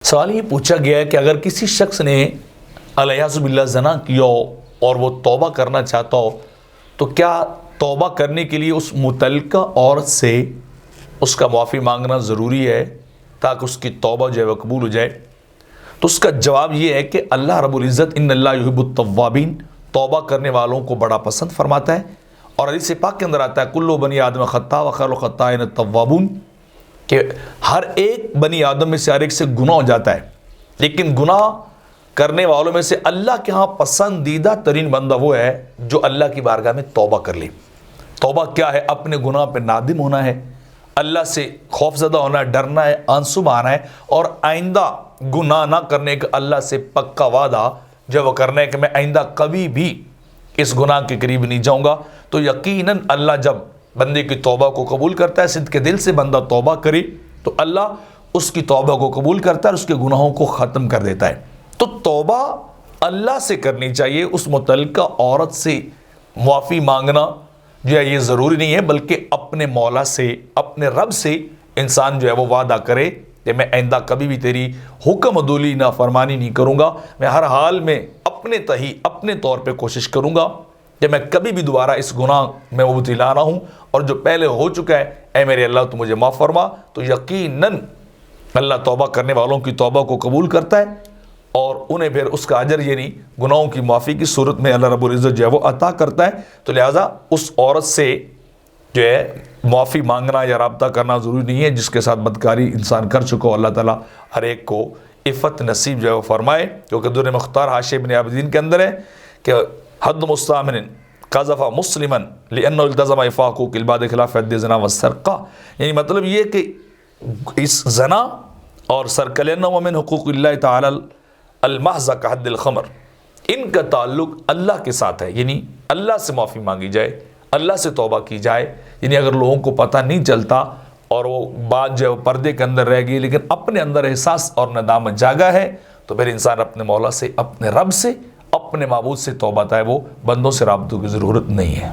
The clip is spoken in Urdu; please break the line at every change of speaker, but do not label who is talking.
سوال یہ پوچھا گیا ہے کہ اگر کسی شخص نے الیاذ باللہ زنا کیا ہو اور وہ توبہ کرنا چاہتا ہو تو کیا توبہ کرنے کے لیے اس متعلقہ عورت سے اس کا معافی مانگنا ضروری ہے تاکہ اس کی توبہ جو ہے وہ قبول ہو جائے؟ تو اس کا جواب یہ ہے کہ اللہ رب العزت ان اللہ یحب التوابین توبہ کرنے والوں کو بڑا پسند فرماتا ہے، اور حدیث پاک کے اندر آتا ہے کل بنی آدم خطاء وخیر الخطائین التوابون، کہ ہر ایک بنی آدم میں سے ہر ایک سے گناہ ہو جاتا ہے، لیکن گناہ کرنے والوں میں سے اللہ کے ہاں پسندیدہ ترین بندہ وہ ہے جو اللہ کی بارگاہ میں توبہ کر لے۔ توبہ کیا ہے؟ اپنے گناہ پہ نادم ہونا ہے، اللہ سے خوف زدہ ہونا ہے، ڈرنا ہے، آنسو بہانا ہے، اور آئندہ گناہ نہ کرنے کا اللہ سے پکا وعدہ جب وہ کرنا ہے کہ میں آئندہ کبھی بھی اس گناہ کے قریب نہیں جاؤں گا۔ تو یقیناً اللہ جب بندے کی توبہ کو قبول کرتا ہے، صدق کے دل سے بندہ توبہ کرے تو اللہ اس کی توبہ کو قبول کرتا ہے اور اس کے گناہوں کو ختم کر دیتا ہے۔ تو توبہ اللہ سے کرنی چاہیے، اس متعلقہ عورت سے معافی مانگنا جو ہے یہ ضروری نہیں ہے، بلکہ اپنے مولا سے، اپنے رب سے انسان جو ہے وہ وعدہ کرے کہ میں آئندہ کبھی بھی تیری حکم عدولی نافرمانی نہیں کروں گا، میں ہر حال میں اپنے تہی اپنے طور پہ کوشش کروں گا کہ میں کبھی بھی دوبارہ اس گناہ میں مبتلا نہ ہوں، اور جو پہلے ہو چکا ہے اے میرے اللہ تو مجھے معاف فرما۔ تو یقیناً اللہ توبہ کرنے والوں کی توبہ کو قبول کرتا ہے اور انہیں پھر اس کا اجر یعنی گناہوں کی معافی کی صورت میں اللہ رب العزت جو ہے وہ عطا کرتا ہے۔ تو لہٰذا اس عورت سے جو ہے معافی مانگنا یا رابطہ کرنا ضروری نہیں ہے جس کے ساتھ بدکاری انسان کر چکا ہو۔ اللہ تعالیٰ ہر ایک کو عفت نصیب جو ہے وہ فرمائے، کیونکہ در مختار حاشیہ ابن عابدین کے اندر ہے کہ حد مستامن قذف مسلما لانه التزم عفاف حقوق العباد خلاف حد زنا والسرقہ، یعنی مطلب یہ کہ اس زنا اور سرقہ لانه من حقوق اللہ تعالی المحض كحد الخمر، ان کا تعلق اللہ کے ساتھ ہے، یعنی اللہ سے معافی مانگی جائے، اللہ سے توبہ کی جائے۔ یعنی اگر لوگوں کو پتہ نہیں چلتا اور وہ بات جو ہے وہ پردے کے اندر رہ گئی لیکن اپنے اندر احساس اور ندامت جاگا ہے، تو پھر انسان اپنے مولا سے، اپنے رب سے، اپنے معبود سے توبہ ہے، وہ بندوں سے رابطوں کی ضرورت نہیں ہے۔